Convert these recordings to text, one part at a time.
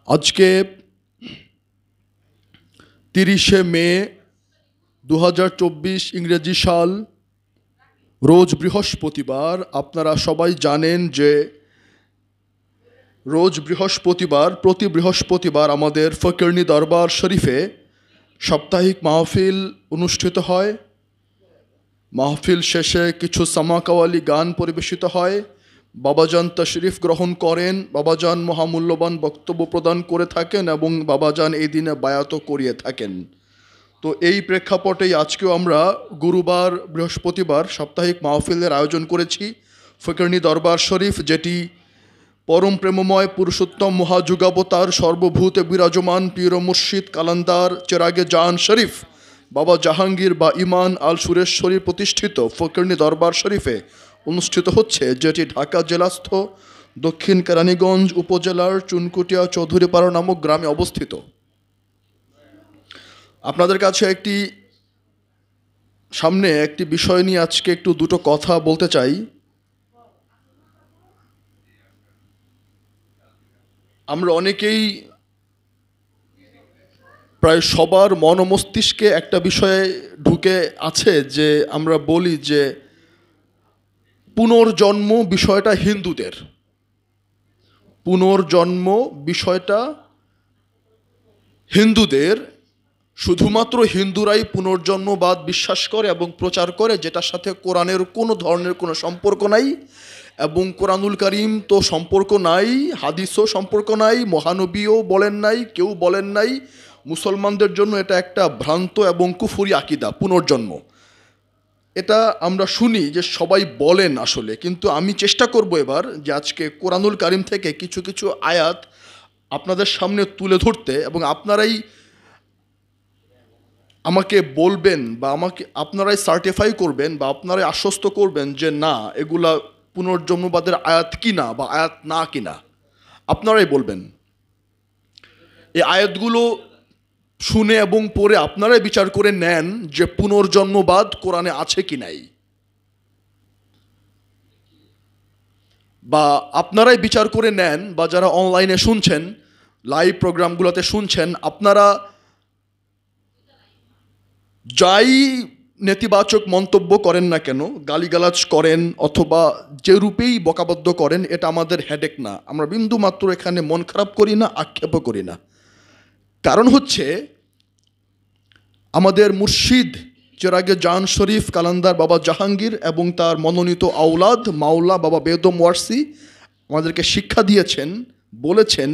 আজকে 30শে মে 2024 ইংরেজি সাল, রোজ বৃহস্পতিবার। আপনারা সবাই জানেন যে রোজ বৃহস্পতিবার, প্রতি বৃহস্পতিবার আমাদের ফকিরনী দরবার শরীফে সাপ্তাহিক মাহফিল অনুষ্ঠিত হয়। মাহফিল শেষে কিছু সামাকাওয়ালি গান পরিবেশিত হয়। বাবাজান তশরিফ গ্রহণ করেন, বাবাজান মহামূল্যবান বক্তব্য প্রদান করে থাকেন এবং বাবাজান এই দিনে বায়াতও করিয়ে থাকেন। তো এই প্রেক্ষাপটেই আজকেও আমরা গুরুবার বৃহস্পতিবার সাপ্তাহিক মাহফিলের আয়োজন করেছি ফকিরনী দরবার শরীফ, যেটি পরম প্রেমময় পুরুষোত্তম মহাযুগাবতার সর্বভূতে বিরাজমান পীর মুর্শিদ কালান্দার চেরাগে জাহান শরীফ বাবা জাহাঙ্গীর বা ইমান আল সুরেশ্বরী প্রতিষ্ঠিত ফকিরনী দরবার শরীফে অনুষ্ঠিত হচ্ছে, যেটি ঢাকা জেলাস্থ দক্ষিণ কেরানীগঞ্জ উপজেলার চুনকুটিয়া চৌধুরীপাড়া নামক গ্রামে অবস্থিত। আপনাদের কাছে সামনে একটি বিষয় নিয়ে আজকে একটু দুটো কথা বলতে চাই। আমরা অনেকেই, প্রায় সবার মন মস্তিষ্কে একটা বিষয়ে ঢুকে আছে যে আমরা বলি যে পুনর্জন্ম বিষয়টা হিন্দুদের, পুনর্জন্ম বিষয়টা হিন্দুদের, শুধুমাত্র হিন্দুরাই পুনর্জন্মবাদ বিশ্বাস করে এবং প্রচার করে, যেটার সাথে কোরআনের কোনো ধরনের কোনো সম্পর্ক নাই এবং কোরআনুল কারীম তো সম্পর্ক নাই, হাদিসও সম্পর্ক নাই, মহানবীও বলেন নাই, কেউ বলেন নাই। মুসলমানদের জন্য এটা একটা ভ্রান্ত এবং কুফরি আকিদা পুনর্জন্ম। এটা আমরা শুনি যে সবাই বলেন আসলে, কিন্তু আমি চেষ্টা করব এবার যে আজকে কোরআনুল কারীম থেকে কিছু কিছু আয়াত আপনাদের সামনে তুলে ধরতে, এবং আপনারাই আমাকে বলবেন বা আপনারাই সার্টিফাই করবেন বা আপনারাই আশ্বস্ত করবেন যে না, এগুলা পুনর্জন্মবাদের আয়াত কিনা বা আয়াত না কিনা, আপনারাই বলবেন। এই আয়াতগুলো শুনে এবং পড়ে আপনারাই বিচার করে নেন যে পুনর্জন্মবাদ কোরআনে আছে কি নাই, বা আপনারাই বিচার করে নেন, বা যারা অনলাইনে শুনছেন, লাইভ প্রোগ্রামগুলোতে শুনছেন, আপনারা যাই নেতিবাচক মন্তব্য করেন না কেন, গালিগালাজ করেন অথবা যে রূপেই বকাবদ্ধ করেন, এটা আমাদের হেডেক না। আমরা বিন্দু মাত্র এখানে মন খারাপ করি না, আক্ষেপও করি না। কারণ হচ্ছে আমাদের মুর্শিদ চেরাগে জাহান শরীফ কালান্দার বাবা জাহাঙ্গীর এবং তার মনোনীত আওলাদ মাওলা বাবা বেদম ওয়ারসি আমাদেরকে শিক্ষা দিয়েছেন, বলেছেন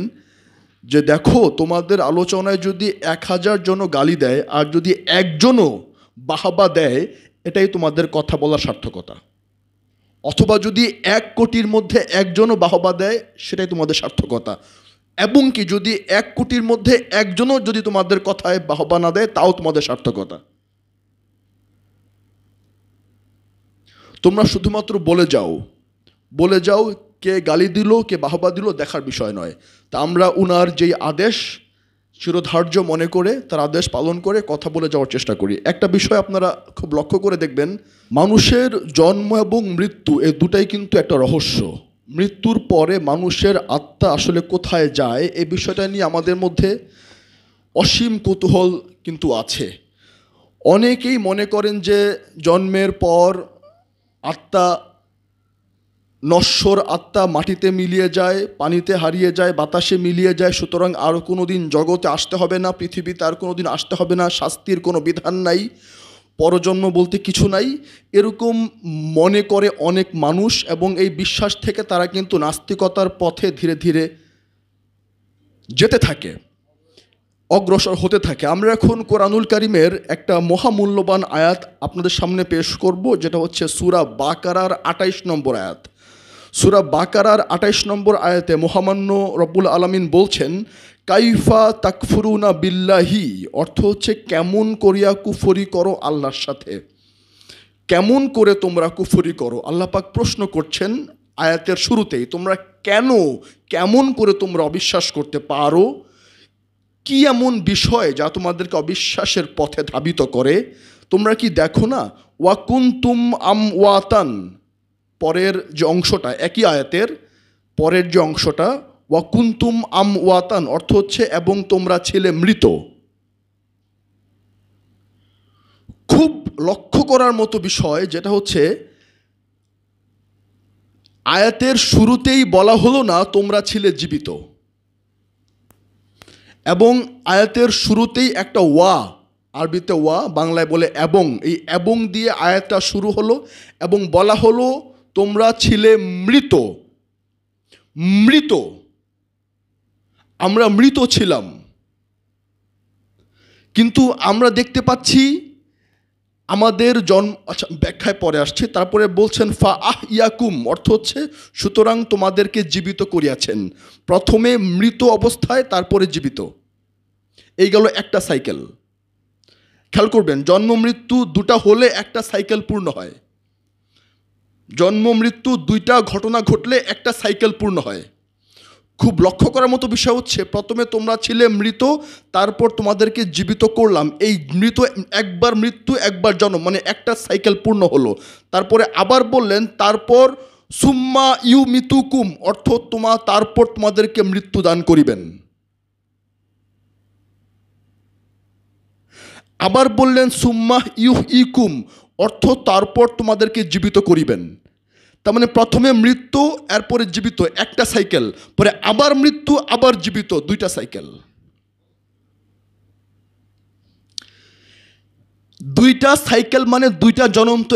যে দেখো, তোমাদের আলোচনায় যদি 1000 জন গালি দেয় আর যদি একজনও বাহাবা দেয়, এটাই তোমাদের কথা বলার সার্থকতা। অথবা যদি 1 কোটির মধ্যে একজনও বাহাবা দেয়, সেটাই তোমাদের সার্থকতা। এবং কি যদি 1 কোটির মধ্যে একজনও যদি তোমাদের কথায় বাহবা না দেয়, তাও তোমাদের সার্থকতা। তোমরা শুধুমাত্র বলে যাও কে গালি দিল কে বাহবা দিল দেখার বিষয় নয়। তা আমরা উনার যেই আদেশ চিরধার্য মনে করে তার আদেশ পালন করে কথা বলে যাওয়ার চেষ্টা করি। একটা বিষয় আপনারা খুব লক্ষ্য করে দেখবেন, মানুষের জন্ম এবং মৃত্যু এই দুটাই কিন্তু একটা রহস্য। মৃত্যুর পরে মানুষের আত্মা আসলে কোথায় যায়, এই বিষয়টা নিয়ে আমাদের মধ্যে অসীম কৌতূহল কিন্তু আছে। অনেকেই মনে করেন যে জন্মের পর আত্মা, নশ্বর আত্মা মাটিতে মিলিয়ে যায়, পানিতে হারিয়ে যায়, বাতাসে মিলিয়ে যায়, সুতরাং আর কোনো দিন জগতে আসতে হবে না, পৃথিবীতে আর কোনো দিন আসতে হবে না, শাস্তির কোনো বিধান নাই, পরজন্ম বলতে কিছু নাই, এরকম মনে করে অনেক মানুষ। এবং এই বিশ্বাস থেকে তারা কিন্তু নাস্তিকতার পথে ধীরে ধীরে যেতে থাকে, অগ্রসর হতে থাকে। আমরা এখন কোরআনুল কারীমের একটা মহামূল্যবান আয়াত আপনাদের সামনে পেশ করব, যেটা হচ্ছে সূরা বাকারার 28 নম্বর আয়াত। সূরা বাকারার 28 নম্বর আয়াতে মহামান্য রব্বুল আলামিন বলছেন, কাইফা তাকফুরুনা বিল্লাহি, অর্থ হচ্ছে কেমন করিয়া কুফরি করো আল্লাহর সাথে, কেমন করে তোমরা কুফরি করো। আল্লাহ পাক প্রশ্ন করছেন আয়াতের শুরুতেই, তোমরা কেমন করে তোমরা অবিশ্বাস করতে পারো, কি এমন বিষয় যা তোমাদেরকে অবিশ্বাসের পথে ধাবিত করে, তোমরা কি দেখো না? ওয়াকুনতুম আমওয়াতান, পরের যে অংশটা, একই আয়াতের পরের যে অংশটা, ওয়াকুন্তুম আমওয়াতান অর্থ হচ্ছে এবং তোমরা ছিলে মৃত। খুব লক্ষ্য করার মতো বিষয় যেটা হচ্ছে আয়াতের শুরুতেই বলা হলো না তোমরা ছিলে জীবিত, এবং আয়াতের শুরুতেই একটা ওয়া, আরবিতে ওয়া, বাংলায় বলে এবং, এই এবং দিয়ে আয়াতটা শুরু হলো এবং বলা হলো তোমরা ছিলে মৃত। মৃত, আমরা মৃত ছিলাম। কিন্তু আমরা দেখতে পাচ্ছি আমাদের জন্ম, আচ্ছা ব্যাখ্যায় পরে আসছে, তারপরে বলছেন ফা আহ ইয়াকুম অর্থ হচ্ছে সুতরাং তোমাদেরকে জীবিত করিয়াছেন। প্রথমে মৃত অবস্থায় তারপরে জীবিত, এই গেল একটা সাইকেল। খেয়াল করবেন, জন্ম মৃত্যু দুটা হলে একটা সাইকেল পূর্ণ হয়, জন্ম মৃত্যু দুইটা ঘটনা ঘটলে একটা সাইকেল পূর্ণ হয়। খুব লক্ষ্য করার মতো বিষয় হচ্ছে প্রথমে তোমরা ছিলে মৃত, তারপর তোমাদেরকে জীবিত করলাম। এই মৃত, একবার মৃত্যু একবার জন্ম, মানে একটা সাইকেল পূর্ণ হলো। তারপরে আবার বললেন তারপর সুম্মা ইউ মিতুকুম অর্থ তারপর তোমাদেরকে মৃত্যু দান করিবেন। আবার বললেন সুম্মা ইউ ইকুম অর্থ তারপর তোমাদেরকে জীবিত করিবেন। তার মানে প্রথমে মৃত্যু এরপরে জীবিত, একটা সাইকেল, পরে আবার মৃত্যু আবার জীবিত, দুইটা সাইকেল। দুইটা সাইকেল মানে দুইটা জনম, তো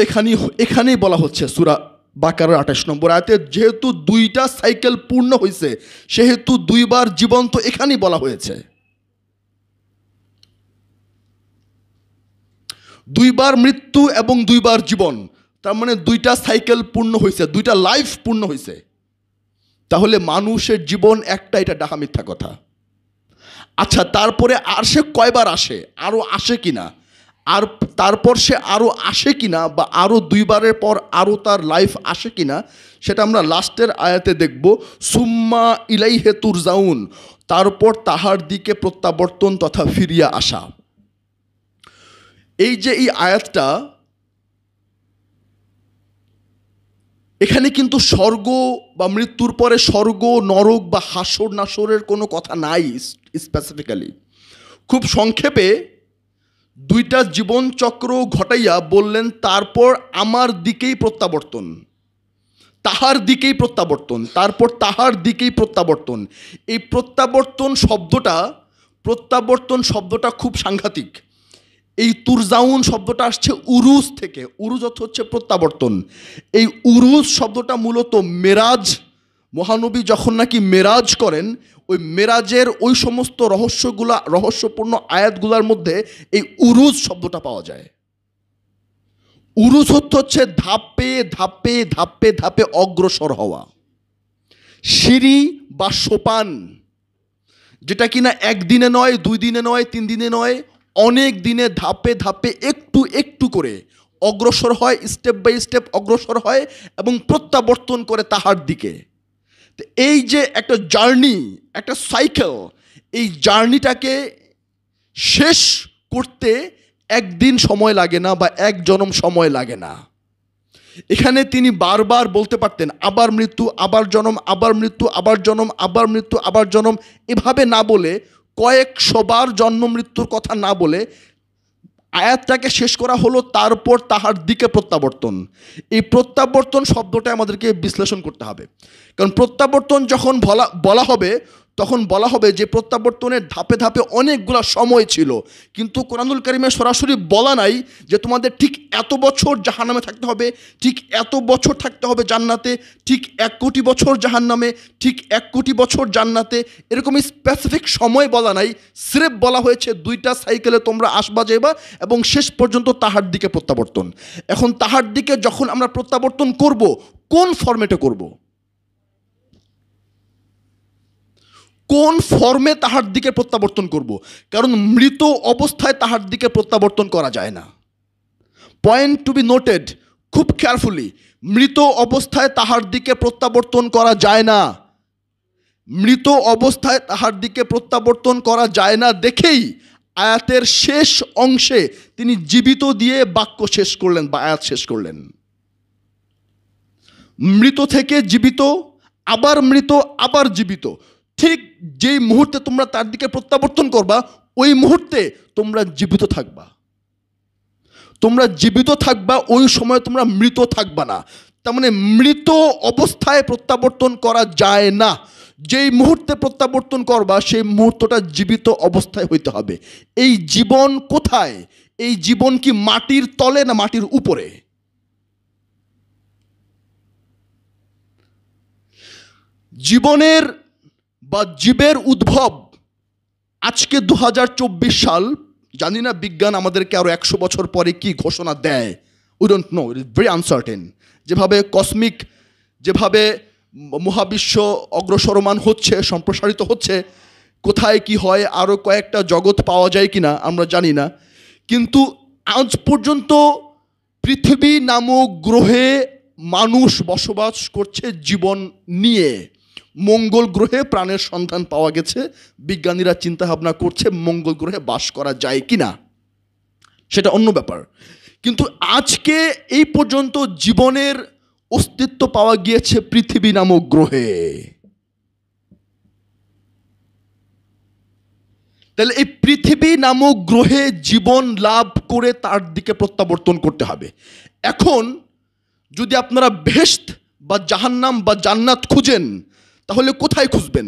এখানেই বলা হচ্ছে সূরা বাকারার 28 নম্বর আয়াতে, যেহেতু দুইটা সাইকেল পূর্ণ হয়েছে সেহেতু দুইবার জীবন্ত এখানেই বলা হয়েছে। দুইবার মৃত্যু এবং দুইবার জীবন, তার মানে দুইটা সাইকেল পূর্ণ হয়েছে, দুইটা লাইফ পূর্ণ হয়েছে। তাহলে মানুষের জীবন একটা, এটা ডাহা মিথ্যা কথা। আচ্ছা, তারপরে আর সে কয়বার আসে, আরও আসে কিনা, আর তারপর সে আরও আসে কিনা, বা আরও দুইবারের পর আরও তার লাইফ আসে কিনা, সেটা আমরা লাস্টের আয়াতে দেখব। সুম্মা ইলাইহে তুরজাউন, তারপর তাহার দিকে প্রত্যাবর্তন তথা ফিরিয়া আসা। এই যে এই আয়াতটা, এখানে কিন্তু স্বর্গ বা মৃত্যুর পরে স্বর্গ নরক বা হাসর নাসরের কোনো কথা নাই স্পেসিফিক্যালি। খুব সংক্ষেপে দুইটা জীবনচক্র ঘটাইয়া বললেন তারপর আমার দিকেই প্রত্যাবর্তন, তাহার দিকেই প্রত্যাবর্তন, তারপর তাহার দিকেই প্রত্যাবর্তন। এই প্রত্যাবর্তন শব্দটা খুব সাংঘাতিক। এই তুরজাউন শব্দটা আসছে উরুজ থেকে, উরুজ অর্থ হচ্ছে প্রত্যাবর্তন। এই উরুজ শব্দটা মূলত মেরাজ, মহানবী যখন নাকি মেরাজ করেন, ওই মেরাজের ওই সমস্ত রহস্যপূর্ণ আয়াতগুলোর মধ্যে এই উরুজ শব্দটা পাওয়া যায়। উরুজ হচ্ছে ধাপে ধাপে ধাপে ধাপে অগ্রসর হওয়া, সিঁড়ি বা সোপান, যেটা কিনা একদিনে নয়, 2 দিনে নয়, 3 দিনে নয়, অনেক দিনে ধাপে ধাপে একটু একটু করে অগ্রসর হয়, স্টেপ বাই স্টেপ অগ্রসর হয় এবং প্রত্যাবর্তন করে তাহার দিকে। তো এই যে একটা জার্নি, একটা সাইকেল, এই জার্নিটাকে শেষ করতে একদিন সময় লাগে না বা এক জনম সময় লাগে না। এখানে তিনি বারবার বলতে পারতেন আবার মৃত্যু, আবার জনম, আবার মৃত্যু, আবার জনম, আবার মৃত্যু, আবার জনম, এভাবে না বলে, কয়েকশোবার জন্ম মৃত্যুর কথা না বলে আয়াতটাকে শেষ করা হলো তারপর তাহার দিকে প্রত্যাবর্তন। এই প্রত্যাবর্তন শব্দটা আমাদেরকে বিশ্লেষণ করতে হবে, কারণ প্রত্যাবর্তন যখন বলা হবে তখন বলা হবে যে প্রত্যাবর্তনের ধাপে ধাপে অনেকগুলো সময় ছিল, কিন্তু কোরআনুল কারিমে সরাসরি বলা নাই যে তোমাদের ঠিক এত বছর জাহান্নামে থাকতে হবে, ঠিক এত বছর থাকতে হবে জান্নাতে, ঠিক 1 কোটি বছর জাহান্নামে, ঠিক 1 কোটি বছর জান্নাতে, এরকম স্পেসিফিক সময় বলা নাই। স্রেফ বলা হয়েছে দুইটা সাইকেলে তোমরা আসবা যাইবা এবং শেষ পর্যন্ত তাহার দিকে প্রত্যাবর্তন। এখন তাহার দিকে যখন আমরা প্রত্যাবর্তন করব, কোন ফরম্যাটে করব, কোন ফর্মে তাহার দিকে প্রত্যাবর্তন করব? কারণ মৃত অবস্থায় তাহার দিকে প্রত্যাবর্তন করা যায় না। পয়েন্ট টু বি নোটেড খুব কেয়ারফুলি, মৃত অবস্থায় তাহার দিকে প্রত্যাবর্তন করা যায় না। মৃত অবস্থায় তাহার দিকে প্রত্যাবর্তন করা যায় না দেখেই আয়াতের শেষ অংশে তিনি জীবিত দিয়ে বাক্য শেষ করলেন বা আয়াত শেষ করলেন। মৃত থেকে জীবিত, আবার মৃত, আবার জীবিত, ঠিক যেই মুহূর্তে তোমরা তার দিকে প্রত্যাবর্তন করবা, ওই মুহূর্তে তোমরা জীবিত থাকবা। তোমরা জীবিত থাকবা, ওই সময় তোমরা মৃত থাকবা না। তার মানে মৃত অবস্থায় প্রত্যাবর্তন করা যায় না। যেই মুহূর্তে প্রত্যাবর্তন করবা সেই মুহূর্তটা জীবিত অবস্থায় হইতে হবে। এই জীবন কোথায়? এই জীবন কি মাটির তলে না মাটির উপরে? জীবনের বা জীবের উদ্ভব আজকে 2024 সাল। জানি না বিজ্ঞান আমাদেরকে আরো 100 বছর পরে কি ঘোষণা দেয়। We don't know, it is very uncertain. যেভাবে কসমিক, যেভাবে মহাবিশ্ব অগ্রসরমান হচ্ছে, সম্প্রসারিত হচ্ছে, কোথায় কি হয়, আরও কয়েকটা জগৎ পাওয়া যায় কিনা আমরা জানি না। কিন্তু আজ পর্যন্ত পৃথিবী নামক গ্রহে মানুষ বসবাস করছে জীবন নিয়ে। মঙ্গল গ্রহে প্রাণের সন্ধান পাওয়া গেছে। বিজ্ঞানীরা চিন্তা ভাবনা করছে মঙ্গল গ্রহে বাস করা যায় কিনা, সেটা অন্য ব্যাপার। কিন্তু আজকে এই পর্যন্ত জীবনের অস্তিত্ব পাওয়া গিয়েছে পৃথিবী নামক গ্রহে। তাহলে এই পৃথিবী নামক গ্রহে জীবন লাভ করে তার দিকে প্রত্যাবর্তন করতে হবে। এখন যদি আপনারা বেহেশত বা জাহান্নাম বা জান্নাত খুঁজেন, তাহলে কোথায় খুঁজবেন?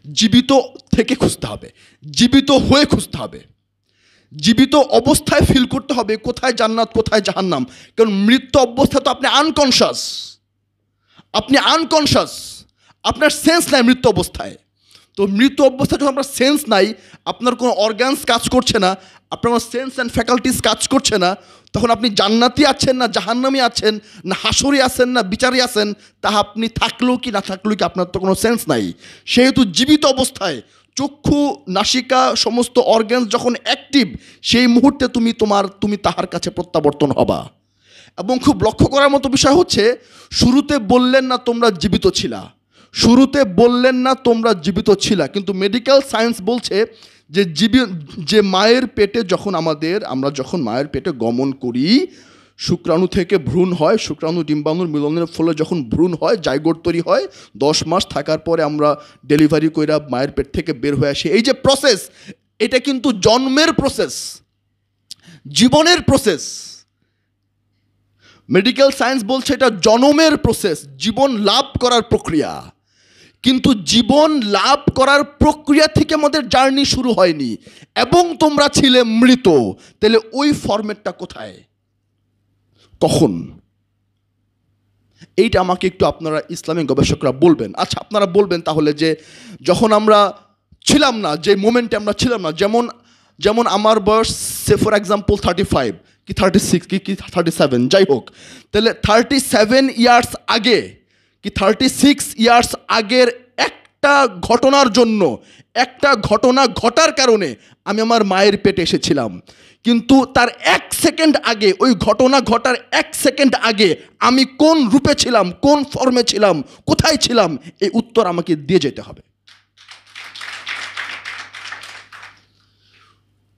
জীবিত থেকে খুঁজতে হবে, জীবিত হয়ে খুঁজতে হবে, জীবিত অবস্থায় ফিল করতে হবে কোথায় জান্নাত কোথায় জাহান্নাম। কারণ মৃত্যু অবস্থায় তো আপনি আনকনশাস, আপনার সেন্স নাই মৃত্যু অবস্থায়। তো মৃত্যু অবস্থায় যখন আপনার সেন্স নাই, আপনার কোনো অর্গানস কাজ করছে না, আপনার কোনো সেন্স অ্যান্ড ফ্যাকাল্টিস কাজ করছে না, তখন আপনি জান্নাতি আছেন না জাহান্নামি আছেন না হাসরে আছেন না বিচারে আছেন, তা আপনি থাকলেও কি না থাকলেও কি আপনার তো কোনো সেন্স নাই। সেহেতু জীবিত অবস্থায় চক্ষু নাসিকা সমস্ত অর্গানস যখন অ্যাক্টিভ, সেই মুহূর্তে তুমি তাহার কাছে প্রত্যাবর্তন হবা। এবং খুব লক্ষ্য করার মতো বিষয় হচ্ছে, শুরুতে বললেন না তোমরা জীবিত ছিলা, কিন্তু মেডিকেল সায়েন্স বলছে যে মায়ের পেটে আমরা যখন মায়ের পেটে গমন করি, শুক্রাণু থেকে ভ্রূণ হয়, শুক্রাণু ডিম্বাণুর মিলনের ফলে যখন ভ্রূণ হয়, জাইগোট তৈরি হয়, 10 মাস থাকার পরে আমরা ডেলিভারি কইরা মায়ের পেট থেকে বের হয়ে আসি। এই যে প্রসেস, এটা কিন্তু জন্মের প্রসেস, জীবনের প্রসেস। মেডিকেল সায়েন্স বলছে এটা জনমের প্রসেস, জীবন লাভ করার প্রক্রিয়া। কিন্তু জীবন লাভ করার প্রক্রিয়া থেকে আমাদের জার্নি শুরু হয়নি, এবং তোমরা ছিলে মৃত। তাহলে ওই ফরম্যাটটা কোথায়, কখন? এইটা আমাকে একটু আপনারা ইসলামিক গবেষকরা বলবেন। আচ্ছা, আপনারা বলবেন তাহলে যে যখন আমরা ছিলাম না, যে মোমেন্টে আমরা ছিলাম না, যেমন আমার বয়স সে ফর এক্সাম্পল 35 কি 36 কি 37, যাই হোক, তাহলে 37 ইয়ার্স আগে কি 36 ইয়ার্স আগের একটা ঘটনার জন্য, একটা ঘটনা ঘটার কারণে আমি আমার মায়ের পেটে এসেছিলাম। কিন্তু তার 1 সেকেন্ড আগে, ওই ঘটনা ঘটার 1 সেকেন্ড আগে আমি কোন রূপে ছিলাম, কোন ফর্মে ছিলাম, কোথায় ছিলাম, এই উত্তর আমাকে দিয়ে যেতে হবে।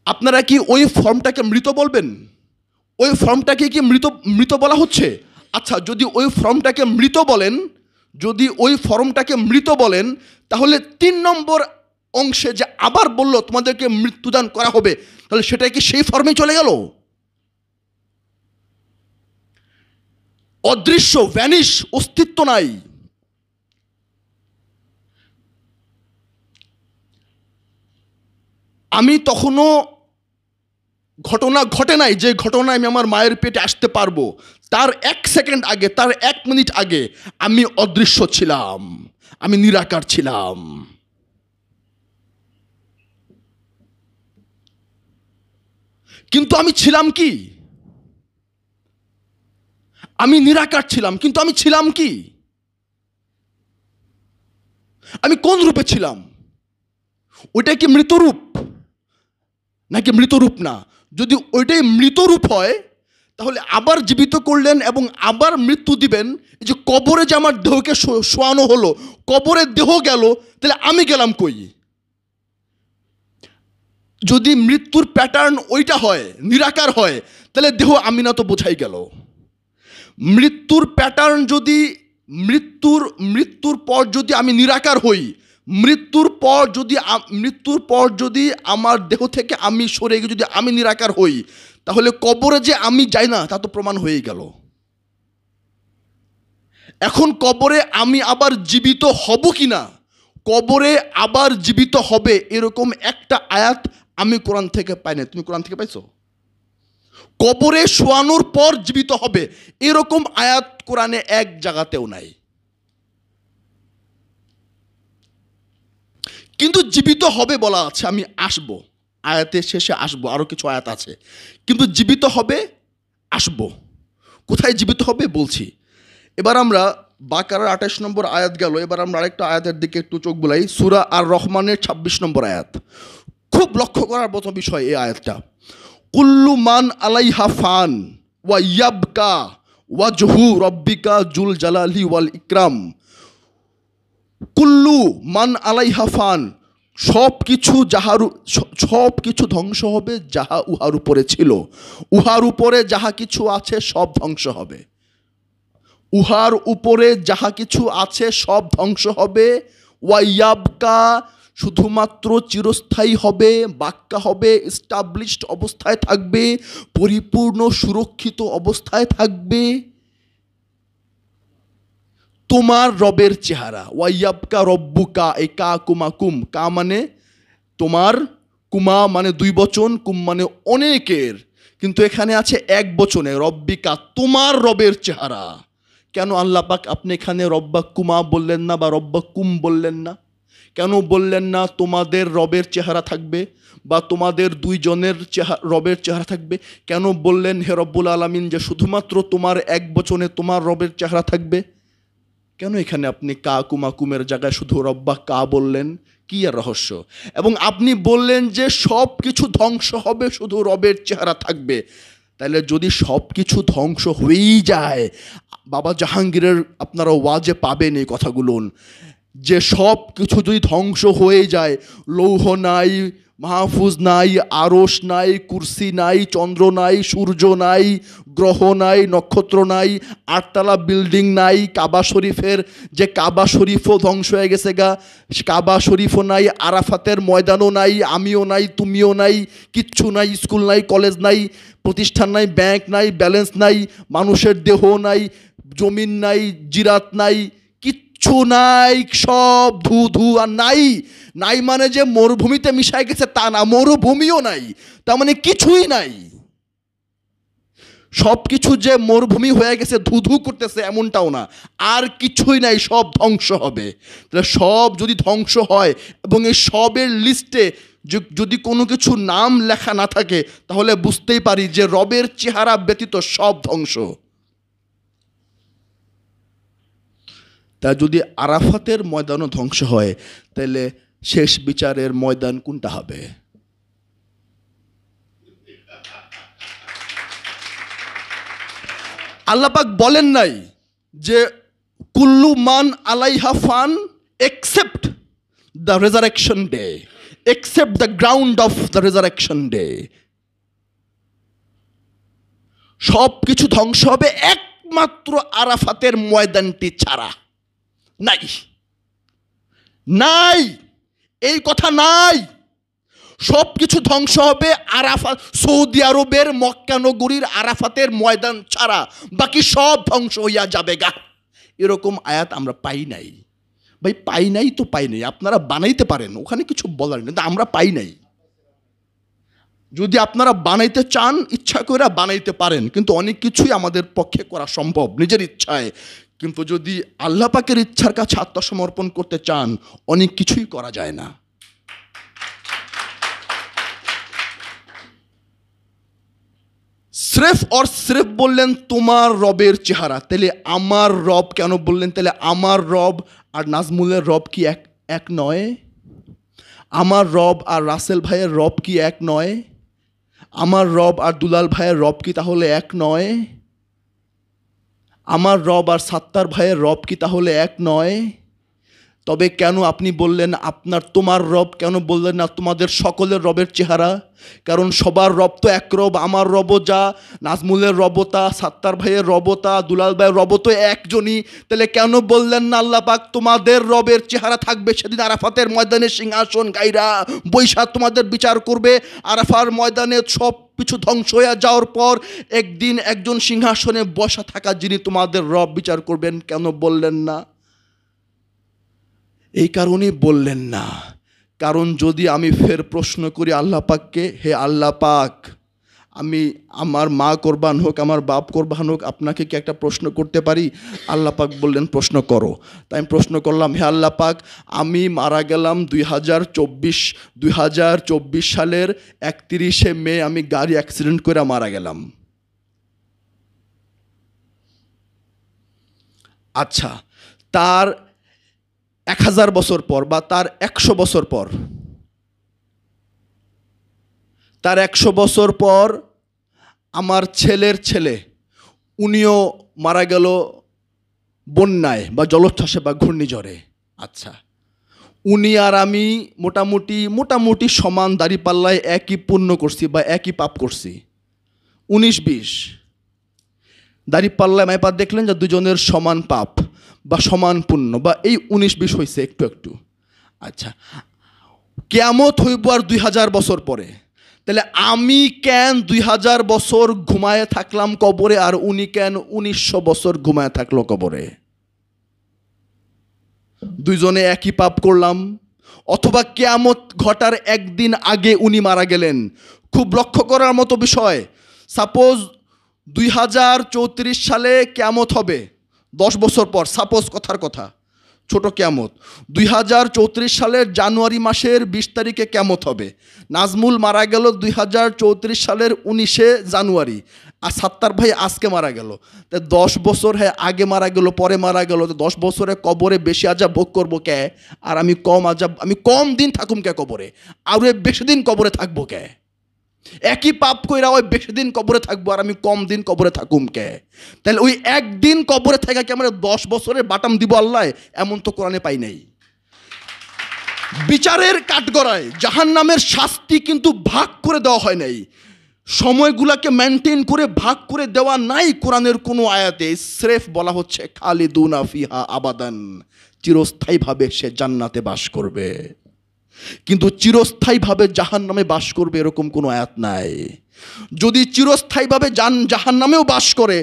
আপনারা কি ওই ফর্মটাকে মৃত বলবেন? ওই ফর্মটাকে কি মৃত বলা হচ্ছে? আচ্ছা, যদি ওই ফর্মটাকে মৃত বলেন, তাহলে 3 নম্বর অংশে যে আবার বললো তোমাদেরকে মৃত্যুদান করা হবে, তাহলে সেটা কি সেই ফর্মে চলে গেল? অদৃশ্য, ভ্যানিশ, অস্তিত্ব নাই। আমি তখনও ঘটনা ঘটে নাই যে ঘটনায় আমি আমার মায়ের পেটে আসতে পারবো, তার 1 সেকেন্ড আগে, তার 1 মিনিট আগে আমি অদৃশ্য ছিলাম, আমি নিরাকার ছিলাম। কিন্তু আমি ছিলাম কি? আমি নিরাকার ছিলাম, কিন্তু আমি ছিলাম কি? আমি কোন রূপে ছিলাম? ওইটা কি মৃতরূপ নাকি মৃতরূপ না? যদি ওইটাই মৃতরূপ হয়, তাহলে আবার জীবিত করলেন এবং আবার মৃত্যু দিবেন। এই যে কবরে যে আমার দেহকে শোয়ানো হলো, কবরে দেহ গেল, তাহলে আমি গেলাম কই? যদি মৃত্যুর প্যাটার্ন ওইটা হয়, নিরাকার হয়, তাহলে দেহ আমি না তো বোঝাই গেল। মৃত্যুর প্যাটার্ন যদি মৃত্যুর পর যদি আমি নিরাকার হই, মৃত্যুর পর যদি আমার দেহ থেকে আমি সরে গিয়ে যদি আমি নিরাকার হই, তাহলে কবরে যে আমি যাই না তা তো প্রমাণ হয়ে গেল। এখন কবরে আমি আবার জীবিত হব কিনা, কবরে আবার জীবিত হবে এরকম একটা আয়াত আমি কোরআন থেকে পাই না। তুমি কোরআন থেকে পাইছো? কবরে শোয়ানোর পর জীবিত হবে এরকম আয়াত কোরআনে এক জায়গাতেও নাই। কিন্তু জীবিত হবে বলা আছে, আমি আসব, আয়াতের শেষে আসব, আরো কিছু আয়াত আছে, কিন্তু জীবিত হবে, আসব। কোথায় জীবিত হবে বলছি। এবার আমরা বাকারার 28 নম্বর আয়াত গেল, এবার আমরা আরেকটা আয়াতের দিকে একটু চোখ বুলাই। সূরা আর রহমানের 26 নম্বর আয়াত, খুব লক্ষ্য করার মতো বিষয় এই আয়াতটা। কুল্লু মান আলাইহা ফান ওয়া ইয়াবকা ওয়াজহু রব্বিকা জুল জালালি ওয়াল ইকরাম। কুল্লু মান আলাইহা ফান, সব কিছু ধ্বংস হবে যাহা উহার উপরে ছিল, উহার উপরে যাহা কিছু আছে সব ধ্বংস হবে, উহার উপরে যাহা কিছু আছে সব ধ্বংস হবে। ওয়াইয়াবকা, শুধুমাত্র চিরস্থায়ী হবে, বাক্কা হবে, এস্টাবলিশড অবস্থায় থাকবে, পরিপূর্ণ সুরক্ষিত অবস্থায় থাকবে তোমার রবের চেহারা। ওয়াইয়াবকা রব্বুকা, এই কা কুমা কুম, কা মানে তোমার, কুমা মানে দুই বচন, কুম মানে অনেকের, কিন্তু এখানে আছে এক বচনে, রব্বিকা তোমার রবের চেহারা। কেন আল্লাহ পাক আপনি এখানে রব্বা কুমা বললেন না বা রব্বা কুম বললেন না? কেন বললেন না তোমাদের রবের চেহারা থাকবে বা তোমাদের দুইজনের রবের চেহারা থাকবে? কেন বললেন হে রব্বুল আলামিন যে শুধুমাত্র তোমার এক বচনে তোমার রবের চেহারা থাকবে? কেন এখানে আপনি কা কুমা কুমের জায়গায় শুধু রব্বা কা বললেন? কি আর রহস্য? এবং আপনি বললেন যে সব কিছু ধ্বংস হবে, শুধু রবের চেহারা থাকবে। তাহলে যদি সব কিছু ধ্বংস হয়েই যায়, বাবা জাহাঙ্গীরের আপনারা ওয়াজে পাবেন এই কথাগুলো, যে সব কিছু যদি ধ্বংস হয়ে যায়, লৌহ নাই, মাহফুজ নাই, আরশ নাই, কুরসি নাই, চন্দ্র নাই, সূর্য নাই, গ্রহ নাই, নক্ষত্র নাই, 8তলা বিল্ডিং নাই, কাবা শরীফের যে কাবা শরীফও ধ্বংস হয়ে গেছে গা, কাবা শরীফও নাই, আরাফাতের ময়দানও নাই, আমিও নাই, তুমিও নাই, কিচ্ছু নাই, স্কুল নাই, কলেজ নাই, প্রতিষ্ঠান নাই, ব্যাংক নাই, ব্যালেন্স নাই, মানুষের দেহ নাই, জমিন নাই, জিরাত নাই, কিচ্ছু নাই, সব ধু ধু। আর নাই নাই মানে যে মরুভূমিতে মিশাই গেছে তা না, মরুভূমিও নাই, তার মানে কিছুই নাই। সব কিছু যে মরুভূমি হয়ে গেছে ধু ধু করতেছে এমনটাও না, আর কিছুই নাই, সব ধ্বংস হবে। তাহলে সব যদি ধ্বংস হয় এবং এই সবের লিস্টে যদি কোনো কিছু নাম লেখা না থাকে, তাহলে বুঝতেই পারি যে রবের চেহারা ব্যতীত সব ধ্বংস। তা যদি আরাফাতের ময়দানও ধ্বংস হয়, তাহলে শেষ বিচারের ময়দান কোনটা হবে? আল্লাহ পাক বলেন নাই যে কুল্লু মান আলাইহা fun except the resurrection day, except the ground of the resurrection day. সব কিছু ধ্বংস হবে একমাত্র আরাফাতের ময়দানটি ছাড়া। নাই, নাই, এই কথা নাই। সব কিছু ধ্বংস হবে আরাফাত, সৌদি আরবের মক্কা নগরীর আরাফাতের ময়দান ছাড়া বাকি সব ধ্বংস হইয়া যাবে গা। এরকম আয়াত আমরা পাই নাই ভাই, পাই নাই তো পাই নাই। আপনারা বানাইতে পারেন, ওখানে কিছু বলার নেই, আমরা পাই নাই। যদি আপনারা বানাইতে চান, ইচ্ছা করে বানাইতে পারেন, কিন্তু অনেক কিছুই আমাদের পক্ষে করা সম্ভব নিজের ইচ্ছায়। কিন্তু যদি আল্লাহ পাকের ইচ্ছার কাছে আত্মসমর্পণ করতে চান, অনেক কিছুই করা যায় না। স্রেফ বললেন তোমার রবের চেহারা, তাহলে আমার রব কেন বললেন? তাহলে আমার রব আর নাজমুলের রব কি এক নয়? আমার রব আর রাসেল ভাইয়ের রব কি এক নয়? আমার রব আর দুলাল ভাইয়ের রব কি তাহলে এক নয়? আমার রব আর সাত্তার ভাইয়ের রব কি তাহলে এক নয়? তবে কেন আপনি বললেন তোমার রব, কেন বললেন না তোমাদের সকলের রবের চেহারা? কারণ সবার রব তো এক রব। আমার রবও যা, নাজমুলের রবতা, সাত্তার ভাইয়ের রবতা, দুলাল ভাইয়ের রব তো একজনই। তাহলে কেন বললেন না আল্লাহ পাক তোমাদের রবের চেহারা থাকবে সেদিন আরাফাতের ময়দানে সিংহাসন গাইরা বৈশা তোমাদের বিচার করবে? আরাফার ময়দানে সব কিছু ধ্বংস হয়ে যাওয়ার পর একদিন একজন সিংহাসনে বসা থাকা যিনি তোমাদের রব বিচার করবেন, কেন বললেন না? এই কারণেই বললেন না। কারণ যদি আমি ফের প্রশ্ন করি আল্লাহ পাককে, হে আল্লাহ পাক, আমি আমার মা কোরবান হোক, আমার বাপ কোরবান হোক, আপনাকে কি একটা প্রশ্ন করতে পারি? আল্লাহ পাক বললেন প্রশ্ন করো। তাই আমি প্রশ্ন করলাম, হে আল্লাহ পাক, আমি মারা গেলাম 2024 সালের 31শে মে আমি গাড়ি অ্যাক্সিডেন্ট করে মারা গেলাম। আচ্ছা, তার 1000 বছর পর বা তার 100 বছর পর, তার 100 বছর পর আমার ছেলের ছেলে উনিও মারা গেল বন্যায় বা জলোচ্ছ্বাসে বা ঘূর্ণিঝড়ে। আচ্ছা, উনি আর আমি মোটামুটি সমান দাঁড়িপাল্লায় একই পুণ্য করছি বা একই পাপ করছি, 19-20 দাঁড়িপাল্লায় মাইপাত দেখলেন যে দুজনের সমান পাপ বা সমান পুণ্য বা এই 19-20 হয়েছে একটু একটু। আচ্ছা, কিয়ামত হইব আর 2000 বছর পরে। তাহলে আমি কেন 2000 বছর ঘুমায় থাকলাম কবরে আর উনি কেন 1900 বছর ঘুমায় থাকলো কবরে? দুইজনে একই পাপ করলাম। অথবা কিয়ামত ঘটার একদিন আগে উনি মারা গেলেন। খুব লক্ষ্য করার মতো বিষয়, সাপোজ 2034 সালে কিয়ামত হবে 10 বছর পর, সাপোজ কথার কথা, ছোট কিয়ামত। 2034 সালের জানুয়ারি মাসের 20 তারিখে কিয়ামত হবে। নাজমুল মারা গেল 2034 সালের 19শে জানুয়ারি, আর সাত্তার ভাই আজকে মারা গেল। তাই 10 বছর হ্যাঁ আগে মারা গেল, পরে মারা গেল, তো 10 বছরে কবরে বেশি আজাব ভোগ করবো কে? আর আমি কম দিন থাকুম কে কবরে? আর বেশি দিন কবরে থাকবো কে? একই পাপ কইরা ওই বেশি দিন কবরে থাকবো আর আমি কম দিন কবরে থাকুম কে? তাহলে ওই একদিন কবরে থাকা কি আমরা 10 বছরের বাটাম দিব আল্লাহ? এমন তো কোরআনে পাই নাই। বিচারের কাঠগড়ায় জাহান্নামের শাস্তি কিন্তু ভাগ করে দেওয়া হয় নাই, সময়গুলাকে মেনটেন করে ভাগ করে দেওয়া নাই কোরআনের কোনো আয়াতে। স্রেফ বলা হচ্ছে খালিদুনা ফিহা আবাদান, চিরস্থায়ীভাবে সে জান্নাতে বাস করবে। কিন্তু চিরস্থায়ীভাবে জাহান্নামে বাস করবে এরকম কোনো আয়াত নাই। যদি চিরস্থায়ীভাবে জাহান্নামেও বাস করে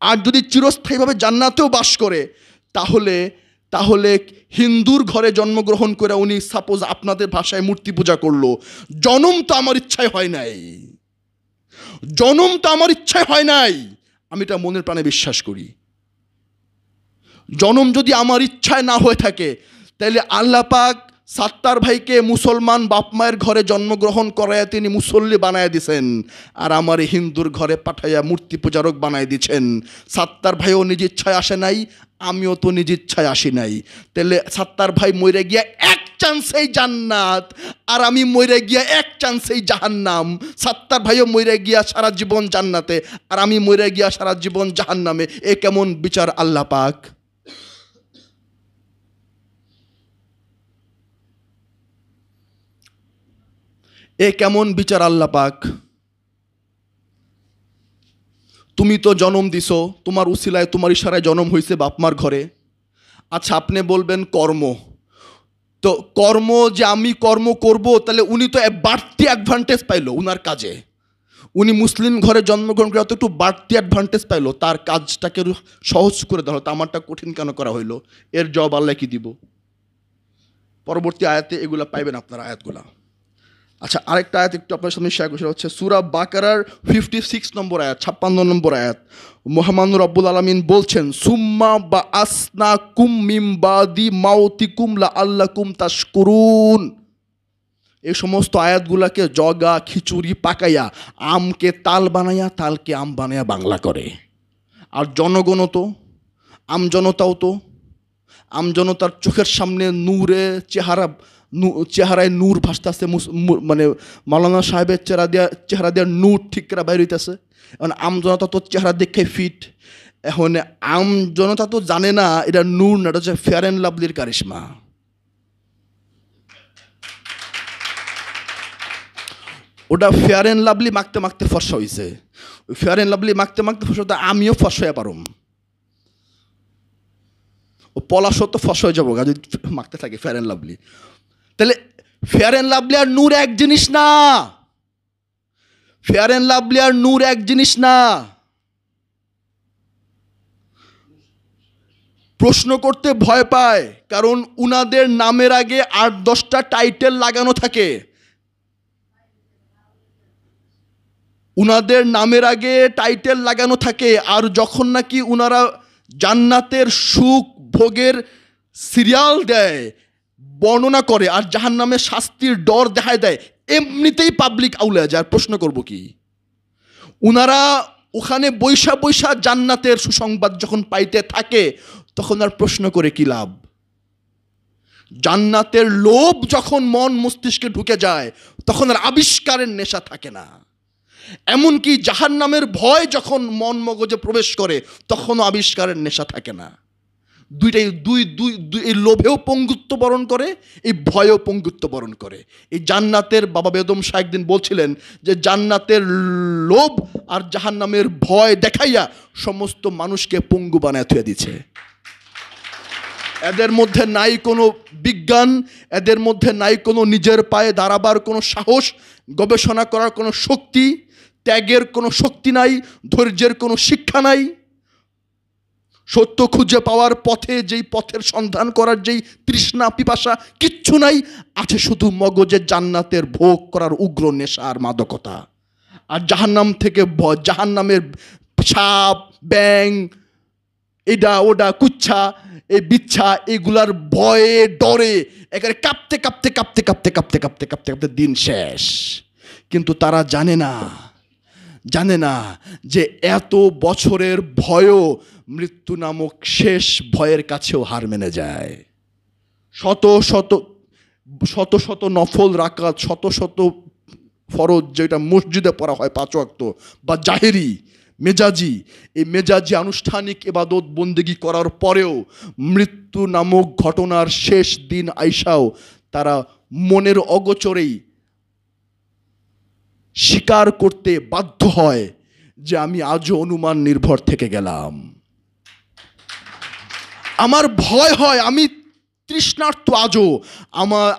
আর যদি চিরস্থায়ীভাবে জান্নাতেও বাস করে, তাহলে হিন্দুর ঘরে জন্মগ্রহণ করে উনি সাপোজ আপনাদের ভাষায় মূর্তি পূজা করলো, জনম তো আমার ইচ্ছায় হয় নাই, জনম তো আমার ইচ্ছায় হয় নাই। আমি এটা মনের প্রাণে বিশ্বাস করি। জনম যদি আমার ইচ্ছায় না হয়ে থাকে, তাহলে আল্লাহ পাক সাত্তার ভাইকে মুসলমান বাপ মায়ের ঘরে জন্মগ্রহণ করায় তিনি মুসল্লি বানায় দিছেন, আর আমার হিন্দুর ঘরে পাঠাইয়া মূর্তি পূজারক বানায় দিচ্ছেন। সাত্তার ভাইও নিজ ইচ্ছায় আসে নাই, আমিও তো নিজ ইচ্ছায় আসি নাই। তাহলে সাত্তার ভাই মইরে গিয়া এক চান্সেই জান্নাত, আর আমি মইরে গিয়া এক চান্সেই জাহান্নাম। সাত্তার ভাইও মইরে গিয়া সারা জীবন জান্নাতে, আর আমি মইরে গিয়া সারা জীবন জাহান্নামে। এ কেমন বিচার আল্লাহ পাক? এ কেমন বিচার আল্লাহ পাক? তুমি তো জন্ম দিছো, তোমার উসিলায় তোমার ইশারায় জন্ম হয়েছে বাপমার ঘরে। আচ্ছা, আপনি বলবেন কর্ম, তো কর্ম যে আমি কর্ম করব, তাহলে উনি তো বাড়তি অ্যাডভান্টেজ পাইলো উনার কাজে। উনি মুসলিম ঘরে জন্মগ্রহণ করে অত একটু বাড়তি অ্যাডভান্টেজ পাইলো, তার কাজটাকে সহজ করে দেওয়া হলো। তা আমারটা কঠিন কেন করা হইলো? এর জবাব আল্লাহ কি দিব? পরবর্তী আয়াতে এগুলা পাইবেন আপনারা, আয়াতগুলা। আচ্ছা, আরেকটা আয়াত একটু আপনার সামনে শেয়ার করছি, হচ্ছে সূরা বাকারার 56 নম্বর আয়াত, 56 নম্বর আয়াত। মহামান্য রব্বুল আলামিন বলছেন, সুম্মা বা আসনা কুম মিম বাদি মাউতিকুম লাআল্লাকুম তাশকুরুন। এই সমস্ত আয়াতগুলাকে জগা খিচুড়ি পাকাইয়া, আমকে তাল বানাইয়া তালকে আম বানাইয়া বাংলা করে। আর জনগণও তো, আমজনতাও তো, আমজনতার চোখের সামনে নূরে চেহারায় নূর ভাসতেছে, মানে মাওলানা সাহেবের চেহারা দিয়ে নূর ঠিক করে বাইর হইতেছে। এখন আমজনতা তো চেহারা দেখে ফিট। এখন আমজনতা তো জানে না এটা নূর না, এটা হচ্ছে ফেয়ার অ্যান্ড লাভলির কারিশমা। ওটা ফেয়ার অ্যান্ড লাভলি মাখতে মাখতে ফর্সা হয়েছে। ওই ফেয়ার অ্যান্ড লাভলি মাখতে মাখতে ফর্সা হতে আমিও ফর্সা হয়ে পারুম, ও পলাশও তো ফর্সা হয়ে যাবো যদি মাখতে থাকে ফেয়ার অ্যান্ড লাভলি। তাহলে ফেয়ার অ্যান্ড লাভলি আর নূর এক জিনিস না, ফেয়ার অ্যান্ড লাভলি আর নূর এক জিনিস না। প্রশ্ন করতে ভয় পায়, কারণ উনাদের নামের আগে 8-10টা টাইটেল লাগানো থাকে। উনাদের নামের আগে টাইটেল লাগানো থাকে, আর যখন নাকি উনারা জান্নাতের সুখ ভোগের সিরিয়াল দেয়, বর্ণনা করে, আর জাহান্নামের শাস্তির ডর দেখায় দেয়, এমনিতেই পাবলিক আউলে যায়। প্রশ্ন করব কি, উনারা ওখানে বৈশা বৈশা জান্নাতের সুসংবাদ যখন পাইতে থাকে, তখন আর প্রশ্ন করে কি লাভ? জান্নাতের লোভ যখন মন মস্তিষ্কে ঢুকে যায়, তখন আর আবিষ্কারের নেশা থাকে না। এমনকি জাহান্নামের ভয় যখন মন মগজে প্রবেশ করে, তখনও আবিষ্কারের নেশা থাকে না। দুইটাই এই লোভেও পঙ্গুত্ব বরণ করে, এই ভয়েও পঙ্গুত্ব বরণ করে। এই জান্নাতের বাবা বেদম শাহ একদিন বলছিলেন যে জান্নাতের লোভ আর জাহান্নামের ভয় দেখাইয়া সমস্ত মানুষকে পঙ্গু বানায় থুয়ে দিচ্ছে। এদের মধ্যে নাই কোনো বিজ্ঞান, এদের মধ্যে নাই কোনো নিজের পায়ে দাঁড়াবার কোনো সাহস, গবেষণা করার কোনো শক্তি, ত্যাগের কোনো শক্তি নাই, ধৈর্যের কোনো শিক্ষা নাই। সত্য খুঁজে পাওয়ার পথে যেই পথের সন্ধান করার যেই তৃষ্ণা পিপাসা, কিচ্ছু নাই। আছে শুধু মগজে জান্নাতের ভোগ করার উগ্র নেশা আর মাদকতা। আর জাহান্নাম থেকে জাহান্নামের সাপ, ব্যাং, এটা ওটা, কুচ্ছা, এই বিচ্ছা, এগুলার ভয়ে ডরে একেবারে কাঁপতে কাঁপতে কাঁপতে কাঁপতে কাঁপতে কাঁপতে কাঁপতে কাঁপতে দিন শেষ। কিন্তু তারা জানে না যে এত বছরের ভয়ও মৃত্যু নামক শেষ ভয়ের কাছেও হার মেনে যায়। শত শত শত শত নফল রাকাত, শত শত ফরজ যেটা মসজিদে পড়া হয় 5 ওয়াক্ত, বা জাহেরি মেজাজি, এই মেজাজি আনুষ্ঠানিক ইবাদত বন্দেগি করার পরেও মৃত্যু নামক ঘটনার শেষ দিন আইসাও তারা মনের অগোচরেই স্বীকার করতে বাধ্য হয় যে আমি আজও অনুমান নির্ভর থেকে গেলাম। আমার ভয় হয়, আমি তৃষ্ণার্ত আজও,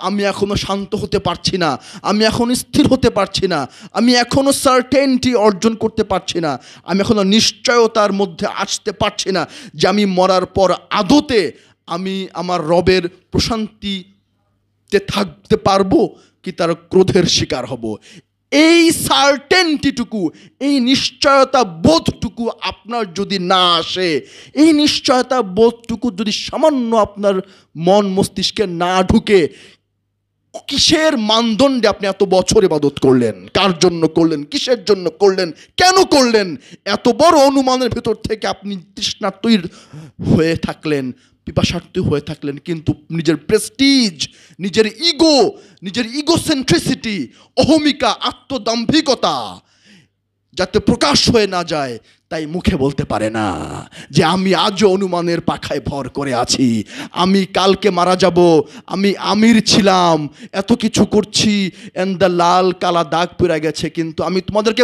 আমি এখনো শান্ত হতে পারছি না, আমি এখনো স্থির হতে পারছি না, আমি এখনো সার্টেনটি অর্জন করতে পারছি না, আমি এখনো নিশ্চয়তার মধ্যে আসতে পারছি না যে আমি মরার পর আদতে আমি আমার রবের প্রশান্তিতে থাকতে পারবো কি তার ক্রোধের শিকার হব। এই সার্টেনটিটুকু, এই নিশ্চয়তা বোধটুকু আপনার যদি না আসে, এই নিশ্চয়তা বোধটুকু যদি সামান্য আপনার মন মস্তিষ্কে না ঢুকে, কিসের মানদণ্ডে আপনি এত বছর ইবাদত করলেন, কার জন্য করলেন, কিসের জন্য করলেন, কেন করলেন, এত বড় অনুমানের ভেতর থেকে আপনি তৃষ্ণার্তই হয়ে থাকলেন, পিপাসার্থী হয়ে থাকলেন, কিন্তু নিজের প্রেস্টিজ, নিজের ইগোসেন্ট্রিসিটি, অহমিকা, আত্মদাম্ভিকতা যাতে প্রকাশ হয়ে না যায়, তাই মুখে বলতে পারে না যে আমি আজও অনুমানের পাখায় ভর করে আছি, আমি কালকে মারা যাব, আমি আমির ছিলাম, এত কিছু করছি, এন্ড লাল কালা দাগ পড়ে গেছে, কিন্তু আমি তোমাদেরকে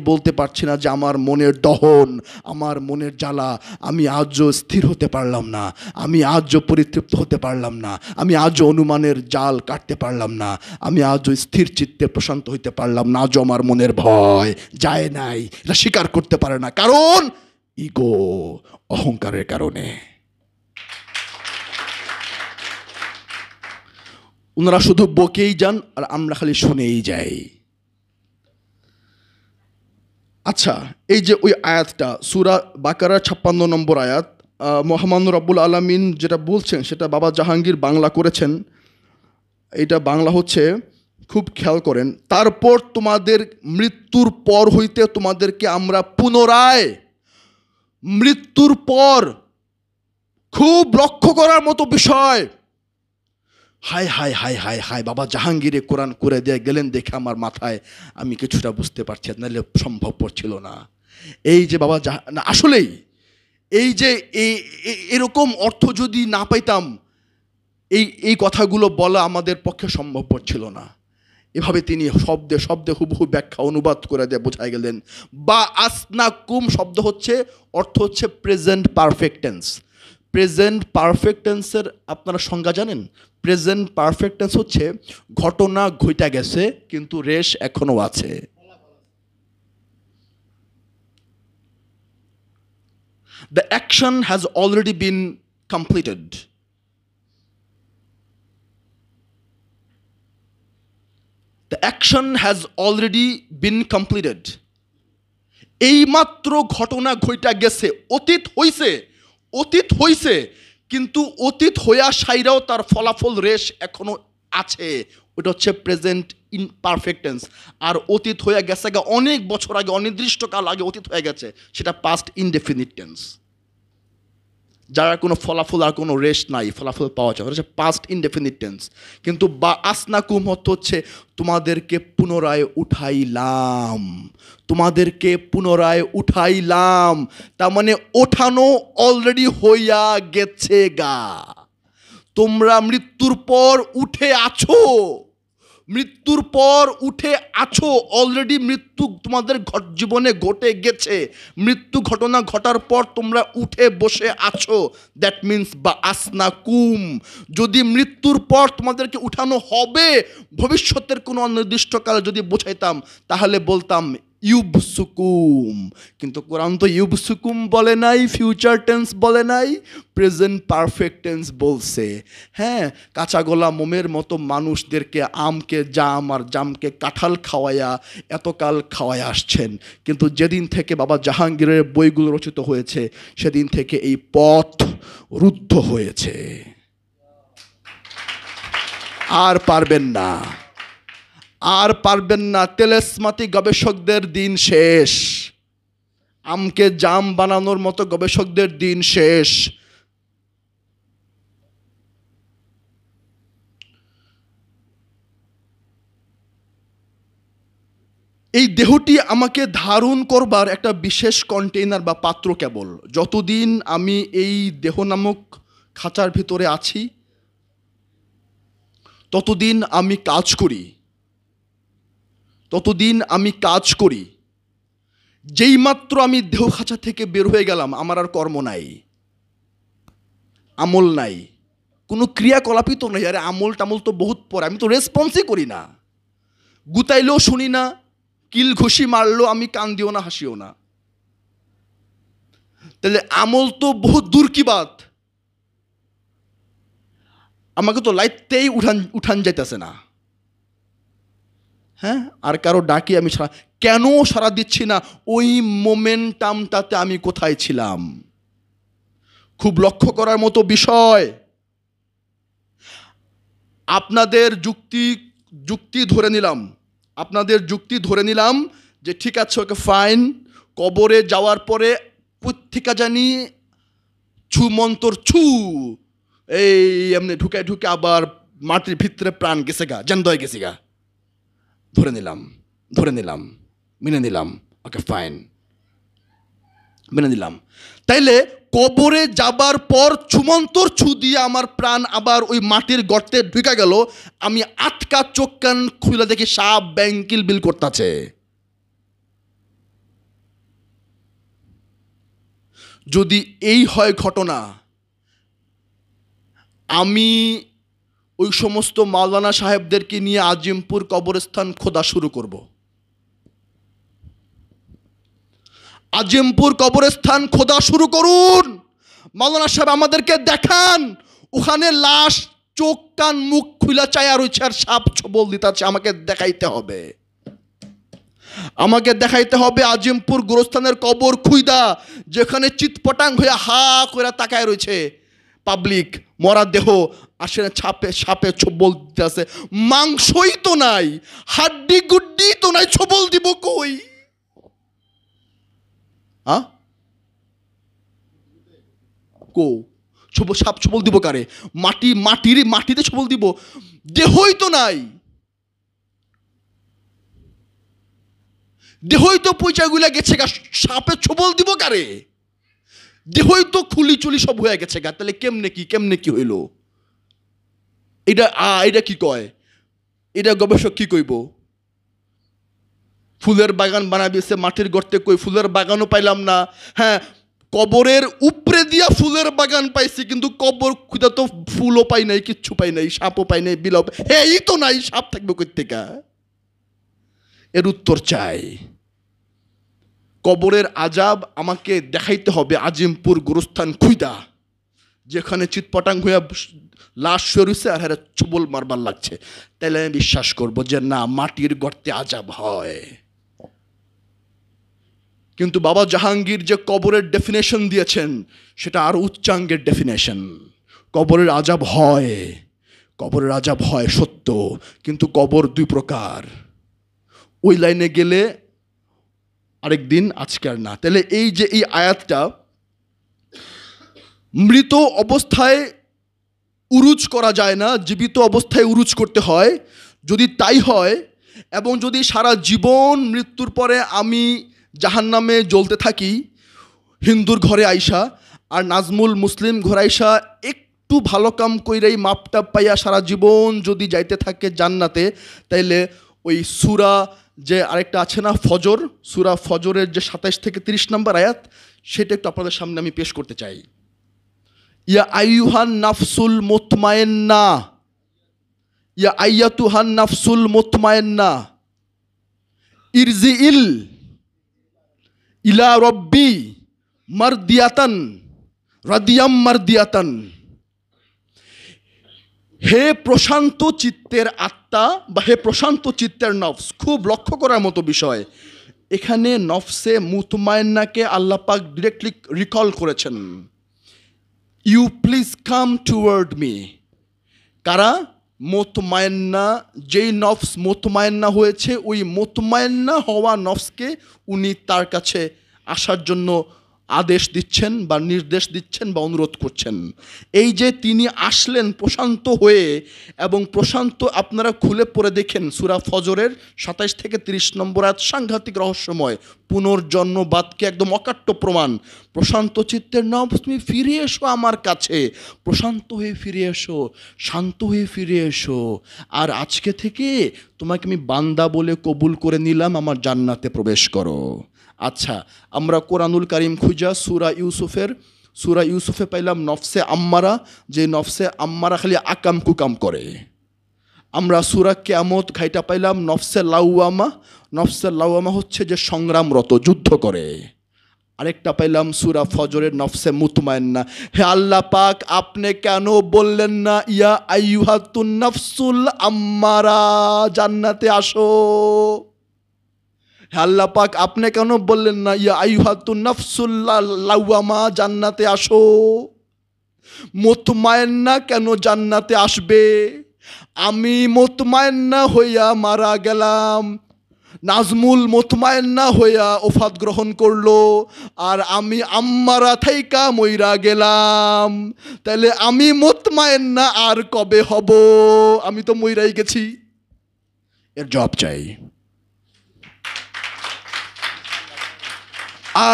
বলতে পারছি না যে আমার মনের দহন, আমার মনের জ্বালা, আমি আজও স্থির হতে পারলাম না, আমি আজও পরিতৃপ্ত হতে পারলাম না, আমি আজও অনুমানের জাল কাটতে পারলাম না, আমি আজও স্থির চিত্তে প্রশান্ত হইতে পারলাম না, আজও আমার মনের ভয় যায় নাই। এটা স্বীকার করতে পারে না, কারণ ইগো, অহংকারের কারণে। ওনারা শুধু বকেই যান আর আমরা খালি শুনেই যাই। আচ্ছা, এই যে ওই আয়াতটা সূরা বাকারা 56 নম্বর আয়াত, মহামান্য রব্বুল আলামিন যেটা বলছেন সেটা বাবা জাহাঙ্গীর বাংলা করেছেন। এটা বাংলা হচ্ছে, খুব খেয়াল করেন, তারপর তোমাদের মৃত্যুর পর হইতে তোমাদেরকে আমরা পুনরায়, মৃত্যুর পর, খুব লক্ষ্য করার মতো বিষয়। হায় হায় হায় হায় হায়, বাবা জাহাঙ্গীরে কোরআন করে দিয়ে গেলেন দেখে আমার মাথায় আমি কিছুটা বুঝতে পারছি, নাহলে সম্ভবপর ছিল না। এই যে বাবা না, আসলেই এই যে এরকম অর্থ যদি না পাইতাম, এই কথাগুলো বলা আমাদের পক্ষে সম্ভবপর ছিল না। এভাবে তিনি শব্দে শব্দে হুবহু ব্যাখ্যা অনুবাদ করে দিয়ে বোঝাই গেলেন। বা আসনাকুম শব্দ হচ্ছে, অর্থ হচ্ছে present perfect tense. Present perfect টেন্সের আপনারা সংজ্ঞা জানেন? প্রেজেন্ট পারফেক্ট টেন্স হচ্ছে ঘটনা ঘইটা গেছে কিন্তু রেশ এখনো আছে। The action has already been completed. The action has already been completed. এইমাত্র ঘটনা ঘইটা গেছে, অতীত হইছে, অতীত হইছে, কিন্তু অতীত হইয়া সাইরাও তার ফলাফল রেশ এখনো আছে। ওটা হচ্ছে প্রেজেন্ট ইনপারফেক্ট টেন্স। আর অতীত হয়ে গেছে অনেক বছর আগে, অনির্দিষ্টকাল আগে অতীত হয়ে গেছে, সেটা পাস্ট ইনডেফিনিট টেন্স, যার কোনো ফলাফল আর কোনো রেশ নাই, ফলাফল পাওয়া যায়, হচ্ছে পাস্ট ইনডেফিনিট টেন্স। কিন্তু বা আসনাকুম হচ্ছে তোমাদেরকে পুনরায় উঠাইলাম, তোমাদেরকে পুনরায় উঠাইলাম, তার মানে ওঠানো অলরেডি হইয়া গেছে গা। তোমরা মৃত্যুর পর উঠে আছো, মৃত্যুর পর উঠে আছো, অলরেডি মৃত্যু তোমাদের জীবনে ঘটে গেছে। মৃত্যু ঘটনা ঘটার পর তোমরা উঠে বসে আছো, দ্যাট মিনস বা আসনাকুম। যদি মৃত্যুর পর তোমাদেরকে উঠানো হবে, ভবিষ্যতের কোনো অনির্দিষ্টকালে যদি বোঝাইতাম তাহলে বলতাম ইউবসুকুম। কিন্তু কোরআন তো ইউবসুকুম বলে নাই, ফিউচার টেন্স বলে নাই, প্রেজেন্ট পারফেক্ট টেন্স বলছে। হ্যাঁ, কাঁচা গোলা মোমের মতো মানুষদেরকে আমকে জাম আর জামকে কাঁঠাল খাওয়াইয়া এতকাল খাওয়াই আসছেন, কিন্তু যেদিন থেকে বাবা জাহাঙ্গীরের বইগুলো রচিত হয়েছে সেদিন থেকে এই পথ রুদ্ধ হয়েছে, আর পারবেন না, আর পারবেন না। তেলেসমাতি গবেষকদের দিন শেষ, আমকে জাম বানানোর মতো গবেষকদের দিন শেষ। এই দেহটি আমাকে ধারণ করবার একটা বিশেষ কন্টেইনার বা পাত্র কেবল। যতদিন আমি এই দেহ নামক খাঁচার ভিতরে আছি ততদিন আমি কাজ করি, ততদিন আমি কাজ করি। যেই মাত্র আমি দেহ খাঁচা থেকে বের হয়ে গেলাম, আমার আর কর্ম নাই, আমল নাই, কোনো ক্রিয়াকলাপই তো নেই। আরে আমল টামল তো বহুত পরে, আমি তো রেসপন্সই করি না, গুতাইলেও শুনি না, কিল ঘুষি মারলো আমি কান দিও না, হাসিও না। তাহলে আমল তো বহুত দূর কি বাত, আমাকে তো লাইতেই উঠান যাইতেছে না। হ্যাঁ, আর কারো ডাকি আমি সারা কেন সারা দিচ্ছি না? ওই মোমেন্টামটাতে আমি কোথায় ছিলাম? খুব লক্ষ্য করার মতো বিষয়। আপনাদের যুক্তি ধরে নিলাম, আপনাদের যুক্তি ধরে নিলাম যে ঠিক আছে, ওকে ফাইন, কবরে যাওয়ার পরে প্রত্যেকা জানি ছু মন্তর ছু এই এমনি ঢুকে ঢুকে আবার মাটির ভিতরে প্রাণ গেছে গা, জ্যান্ত হয়ে গেছে গা, ধরে নিলাম, ধরে নিলাম, মেনে নিলাম, ওকে ফাইন, মেনে নিলাম। তাইলে কবরে যাবার পর ছুমন্তর ছু দিয়ে আমার প্রাণ আবার ওই মাটির গর্তে ঢুকে গেল, আমি আটকা চোখ কান খুলে দেখি সাপ ব্যাংকিল বিল করতেছে। যদি এই হয় ঘটনা, আমি ওই সমস্ত মাওলানা সাহেবদেরকে নিয়ে আজিমপুর কবরস্থান খোদা শুরু করব। আজিমপুর কবরস্থান খোদা শুরু করুন, মাওলানা সাহেব আমাদেরকে দেখান, ওখানে লাশ চোখ কান মুখ খুলা চায়া রয়েছে আর সাপ ছবল দিতেছে, আমাকে দেখাইতে হবে, আমাকে দেখাইতে হবে। আজিমপুর গোরস্থানের কবর খুইদা যেখানে চিৎপটাং হয়ে হা করে তাকায় রয়েছে পাবলিক, মরা দেহ আসে সাপে ছবল দিতে আছে, মাংসই তো নাই, হাড্ডি গুড্ডি তো নাই, ছবল দিব কই? সাপ ছবল দিব কারে? মাটিতে ছবল দিব, দেহই তো নাই, দেহই তো পয়সাগুলা গেছে গা, সাপে ছবল দিব কারে? দেহই তো খুলি চুলি সব হয়ে গেছে গা, তাহলে কেমনে কি হইল? এটা কি কয়? এটা গবেষক কি কইব? ফুলের বাগান বানাবিছে মাটির গর্তে, কই ফুলের বাগানও পাইলাম না। হ্যাঁ, কবরের উপরে দিয়া ফুলের বাগান পাইছি, কিন্তু কবর খুঁজে তো ফুলও পাই নাই, কিচ্ছু পাই নাই, সাপও পাই নাই, বিলও এই তো নাই, সাপ থাকবে কই থেকে? এর উত্তর চাই। কবরের আজাব আমাকে দেখাইতে হবে আজিমপুর গোরস্থান খুইদা, যেখানে চিৎপটাং হইয়া লাশ সরিছে আর হ্যাঁ ছবল মারবার লাগছে, তাইলে আমি বিশ্বাস করব যে না, মাটির গর্তে আজাব হয়। কিন্তু বাবা জাহাঙ্গীর যে কবরের ডেফিনেশন দিয়েছেন সেটা আরো উচ্চাঙ্গের ডেফিনেশন। কবরের আজাব হয়, কবরের আজাব হয় সত্য, কিন্তু কবর দুই প্রকার। ওই লাইনে গেলে আরেকদিন, আজকে আর না। তাহলে এই যে এই আয়াতটা, মৃত অবস্থায় উরুজ করা যায় না, জীবিত অবস্থায় উরুজ করতে হয়। যদি তাই হয়, এবং যদি সারা জীবন মৃত্যুর পরে আমি জাহান্নামে জ্বলতে থাকি হিন্দুর ঘরে আইসা, আর নাজমুল মুসলিম ঘরে আইসা একটু ভালো কাম কইরাই মাপটা পাইয়া সারা জীবন যদি যাইতে থাকে জান্নাতে, তাইলে ওই সূরা যে আরেকটা আছে না ফজর, সূরা ফজরের যে ২৭ থেকে ৩০ নম্বর আয়াত, সেটা একটু আপনাদের সামনে আমি পেশ করতে চাই। ইয়া আইয়ুহান নাফসুল মুতমাইন্না, ইয়া আইয়াতুহান নাফসুল মুতমাইন্না ইরজিইল ইলা রব্বি মারদিয়াতান রাদিয়াম মারদিয়াতান। হে প্রশান্ত চিত্তের আত্মা বা হে প্রশান্ত চিত্তের নফস। খুব লক্ষ্য করার মতো বিষয়, এখানে নফসে মুতমাইন্নাকে আল্লাহ পাক ডিরেক্টলি রিকল করেছেন, you please come toward me. কারা? মুতমাইন্না। যেই নফস মুতমাইন্না হয়েছে, ওই মুতমাইন্না হওয়া নফসকে উনি তার কাছে আসার জন্য আদেশ দিচ্ছেন বা নির্দেশ দিচ্ছেন বা অনুরোধ করছেন। এই যে তিনি আসলেন প্রশান্ত হয়ে, এবং প্রশান্ত আপনারা খুলে পড়ে দেখেন সূরা ফজরের ২৭ থেকে ৩০ নম্বর আয়াত, সাংঘাতিক রহস্যময়। পুনর্জন্মবাদকে একদম অকাট্য প্রমাণ। প্রশান্ত চিত্তের নফস, তুমি ফিরে এসো আমার কাছে, প্রশান্ত হয়ে ফিরে এসো, শান্ত হয়ে ফিরে এসো, আর আজকে থেকে তোমাকে আমি বান্দা বলে কবুল করে নিলাম, আমার জান্নাতে প্রবেশ করো। আচ্ছা, আমরা কোরআনুল কারিম খুঁজা সূরা ইউসুফে পাইলাম নফসে আম্মারা, যে নফসে আম্মারা খালি আকাম কুকাম করে। আমরা সূরা কিয়ামত ঘাইটা পাইলাম নফসে লাওয়ামা, নফসে লাওয়ামা হচ্ছে যে সংগ্রামরত, যুদ্ধ করে। আরেকটা পাইলাম সূরা ফজরের নফসে মুতমাইন্না। হে আল্লাহ পাক, আপনি কেন বললেন না ইয়া আইয়ুহাতুন নাফসুল আম্মারা জান্নাতে আসো? হে আল্লাহ পাক, আপনি কেন বললেন না ইয়া আইয়ুহাতুন নাফসুল লাওয়ামা জান্নাতে আসো? মুতমাইন্না কেন জান্নাতে আসবে? আমি মুতমাইন্না হইয়া মারা গেলাম, নাজমুল মুতমাইন্না হইয়া ওফাত গ্রহণ করলো, আর আমি আম্মারা থাইকা মইরা গেলাম। তাহলে আমি মুতমাইন্না আর কবে হব? আমি তো মইরাই গেছি। এর জবাব চাই।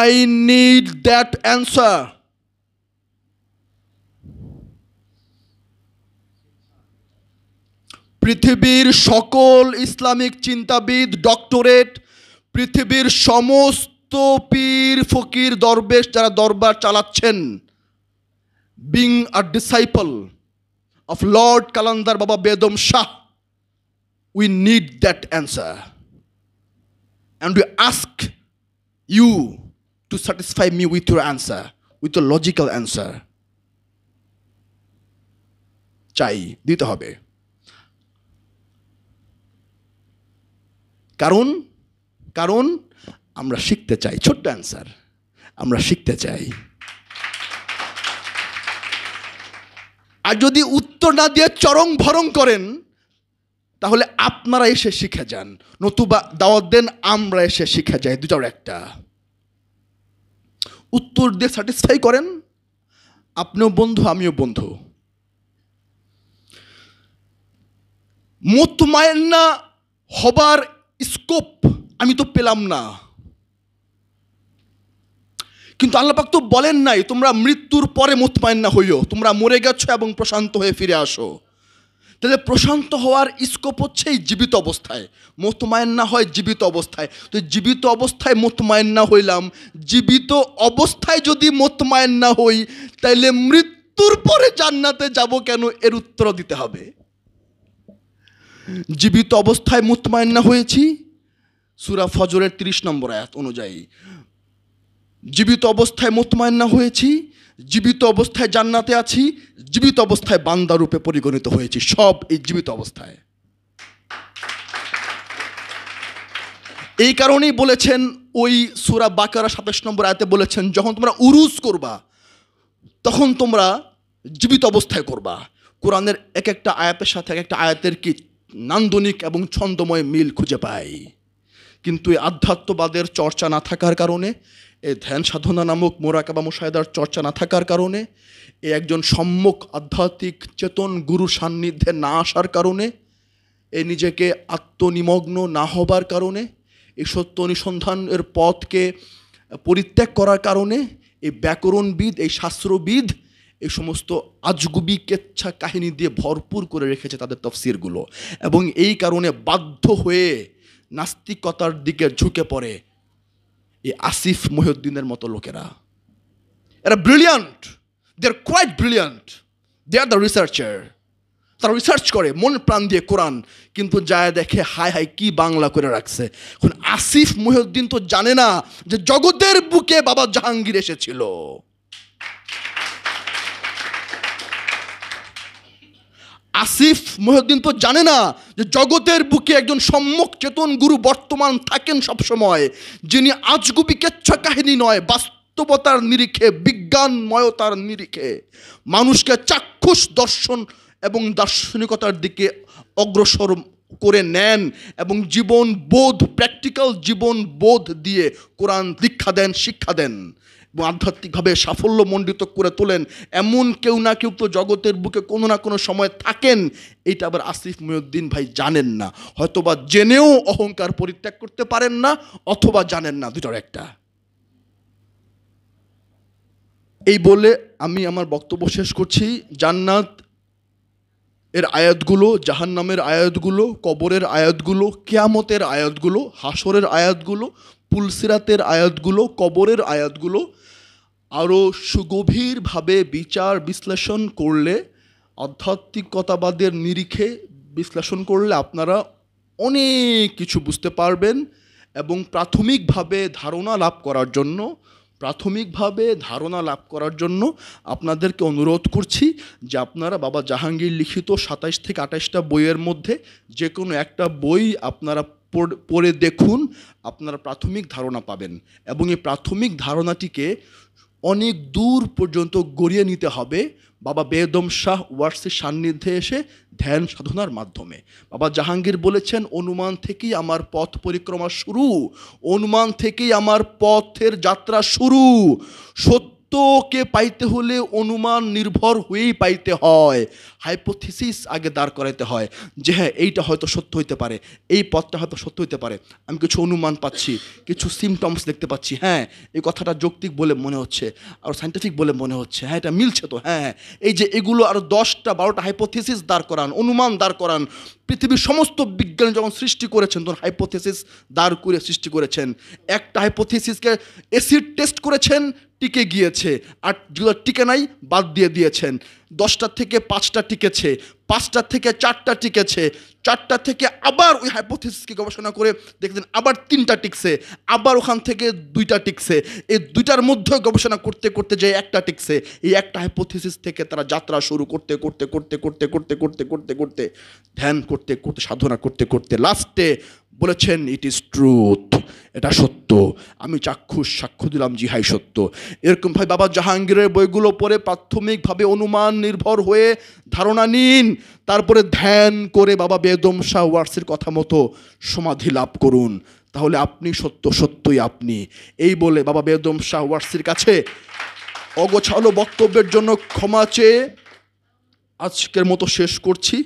I need that answer. পৃথিবীর সকল ইসলামিক চিন্তাবিদ, ডক্টরেট, পৃথিবীর সমস্ত পীর ফকির দরবেশ যারা দরবার চালাচ্ছেন, being a disciple of Lord Qalandar বাবা বেদম Shah, we need that answer, and we ask you to satisfy me with your answer, with your logical answer. চাই, দিতে হবে। কারণ কারণ আমরা শিখতে চাই। ছোট্ট অ্যান্সার, আমরা শিখতে চাই। আর যদি উত্তর না দিয়ে চরং ভরং করেন, তাহলে আপনারা এসে শিখে যান, নতুবা দাওয়াত দেন আমরা এসে শিখে যাই। দুটার একটা। উত্তর দিয়ে স্যাটিসফাই করেন, আপনিও বন্ধু আমিও বন্ধু। মুতমাইন্না হবার স্কোপ আমি তো পেলাম না, কিন্তু আল্লাহ পাক তো বলেন নাই তোমরা মৃত্যুর পরে মুতমাইন্না হইও, তোমরা মরে গেছো এবং প্রশান্ত হয়ে ফিরে আসো। তাহলে প্রশান্ত হওয়ার স্কোপ হচ্ছে এই জীবিত অবস্থায়, মুতমাইন্না হয় জীবিত অবস্থায়। তো জীবিত অবস্থায় মুতমাইন্না হইলাম, জীবিত অবস্থায় যদি মুতমাইন্না হই তাইলে মৃত্যুর পরে জান্নাতে যাব কেন, এর উত্তর দিতে হবে। জীবিত অবস্থায় মুতমাইন্না হয়েছি সূরা ফজরের 30 নম্বর আয়াত অনুযায়ী, জীবিত অবস্থায় মুতমাইন্না হয়েছি, জীবিত অবস্থায় জান্নাতে আছি, জীবিত অবস্থায় বান্দা রূপে পরিগণিত হয়েছি, সব এই জীবিত অবস্থায়। এই কারণেই বলেছেন ওই সূরা বাকারা 27 নম্বর আয়াতে বলেছেন, যখন তোমরা উরুজ করবা তখন তোমরা জীবিত অবস্থায় করবা। কোরআনের এক একটা আয়াতের সাথে এক একটা আয়াতের কি নান্দনিক এবং ছন্দময় মিল খুঁজে পাই। কিন্তু এই আধ্যাত্মবাদের চর্চা না থাকার কারণে, এই ধ্যান সাধনা নামক মোরাকাবা মুশাহিদার চর্চা না থাকার কারণে, এই একজন সম্যক আধ্যাত্মিক চেতন গুরু সান্নিধ্যে না আসার কারণে, এই নিজেকে আত্মনিমগ্ন না হবার কারণে, এই সত্য অনুসন্ধানের পথকে পরিত্যাগ করার কারণে এই ব্যাকরণবিদ, এই শাস্ত্রবিদ এই সমস্ত আজগুবি কেচ্ছা কাহিনী দিয়ে ভরপুর করে রেখেছে তাদের তফসিরগুলো, এবং এই কারণে বাধ্য হয়ে নাস্তিকতার দিকে ঝুঁকে পড়ে এই আসিফ মহিউদ্দিনের মতো লোকেরা। এরা brilliant, they are quite brilliant, they are the researcher. তারা রিসার্চ করে মন প্রাণ দিয়ে কোরআন, কিন্তু যায় দেখে হায় হায় কি বাংলা করে রাখছে। এখন আসিফ মহিউদ্দিন তো জানে না যে জগতের বুকে বাবা জাহাঙ্গীর এসেছিল। আসিফ মহিউদ্দিন তো জানে না যে জগতের বুকে একজন সম্যক চেতন গুরু বর্তমান থাকেন সবসময়, যিনি আজগুবি কেচ্ছা কাহিনী নয়, বাস্তবতার নিরিখে, বিজ্ঞানময়তার নিরিখে মানুষকে চাক্ষুষ দর্শন এবং দার্শনিকতার দিকে অগ্রসর করে নেন এবং জীবন বোধ, প্র্যাকটিক্যাল জীবন বোধ দিয়ে কোরআন দীক্ষা দেন, শিক্ষা দেন এবং আধ্যাত্মিকভাবে সাফল্যমণ্ডিত করে তোলেন। এমন কেউ না কেউ তো জগতের বুকে কোনো না কোনো সময় থাকেন। এইটা আবার আসিফ মহিউদ্দিন ভাই জানেন না, হয়তোবা জেনেও অহংকার পরিত্যাগ করতে পারেন না, অথবা জানেন না, দুটোর একটা। এই বলে আমি আমার বক্তব্য শেষ করছি। জান্নাত এর আয়াতগুলো, জাহান্নামের আয়াতগুলো, কবরের আয়াতগুলো, কিয়ামতের আয়াতগুলো, হাসরের আয়াতগুলো, পুলসিরাতের আয়াতগুলো, কবরের আয়াতগুলো আরও সুগভীরভাবে বিচার বিশ্লেষণ করলে, আধ্যাত্মিকতাবাদের নিরিখে বিশ্লেষণ করলে আপনারা অনেক কিছু বুঝতে পারবেন। এবং প্রাথমিকভাবে ধারণা লাভ করার জন্য আপনাদেরকে অনুরোধ করছি যে আপনারা বাবা জাহাঙ্গীর লিখিত 27 থেকে 28টা বইয়ের মধ্যে যে কোনো একটা বই আপনারা পড়ে দেখুন, আপনারা প্রাথমিক ধারণা পাবেন। এবং এই প্রাথমিক ধারণাটিকে অনেক দূর পর্যন্ত গড়িয়ে নিতে হবে বাবা বেদম শাহ ওয়ার্সের সান্নিধ্যে এসে ধ্যান সাধনার মাধ্যমে। বাবা জাহাঙ্গীর বলেছেন, অনুমান থেকেই আমার পথ পরিক্রমা শুরু, অনুমান থেকেই আমার পথের যাত্রা শুরু। সত্যকে পাইতে হলে অনুমান নির্ভর হয়েই পাইতে হয়, হাইপোথিসিস আগে দাঁড় করাইতে হয় যে হ্যাঁ এইটা হয়তো সত্য হইতে পারে, এই পথটা হয়তো সত্য হইতে পারে, আমি কিছু অনুমান পাচ্ছি, কিছু সিমটমস দেখতে পাচ্ছি, হ্যাঁ এই কথাটা যৌক্তিক বলে মনে হচ্ছে, আর সায়েন্টিফিক বলে মনে হচ্ছে, হ্যাঁ এটা মিলছে তো, হ্যাঁ এই যে এগুলো আরও 10টা 12টা হাইপোথিসিস দাঁড় করান, অনুমান দাঁড় করান। পৃথিবীর সমস্ত বিজ্ঞানী যখন সৃষ্টি করেছেন তখন হাইপোথিসিস দাঁড় করে সৃষ্টি করেছেন। একটা হাইপোথিসিসকে অ্যাসিড টেস্ট করেছেন, টিকে গিয়েছে, আর যেগুলো টিকে নাই বাদ দিয়ে দিয়েছেন। 10টা থেকে 5টা টিকেছে, 5টা থেকে 4টা টিকেছে, 4টা থেকে আবার ওই হাইপোথিসিসকে গবেষণা করে দেখতেন আবার 3টা টিকছে, আবার ওখান থেকে 2টা টিকছে, এই 2টার মধ্যে গবেষণা করতে করতে যে একটা টিকছে। এই একটা হাইপোথিসিস থেকে তারা যাত্রা শুরু করতে করতে করতে করতে করতে করতে করতে করতে ধ্যান করতে করতে সাধনা করতে করতে লাস্টে বলেছেন ইট ইজ ট্রুথ, এটা সত্য, আমি চাক্ষুষ সাক্ষ্য দিলাম জি হাই সত্য। এরকমভাবে বাবা জাহাঙ্গীরের বইগুলো পড়ে প্রাথমিকভাবে অনুমান নির্ভর হয়ে ধারণা নিন, তারপরে ধ্যান করে বাবা বেদম শাহ ওয়ার্সের কথা মতো সমাধি লাভ করুন, তাহলে আপনি সত্য, সত্যই আপনি। এই বলে বাবা বেদম শাহ ওয়ার্সের কাছে অগোছালো বক্তব্যের জন্য ক্ষমা চেয়ে আজকের মতো শেষ করছি।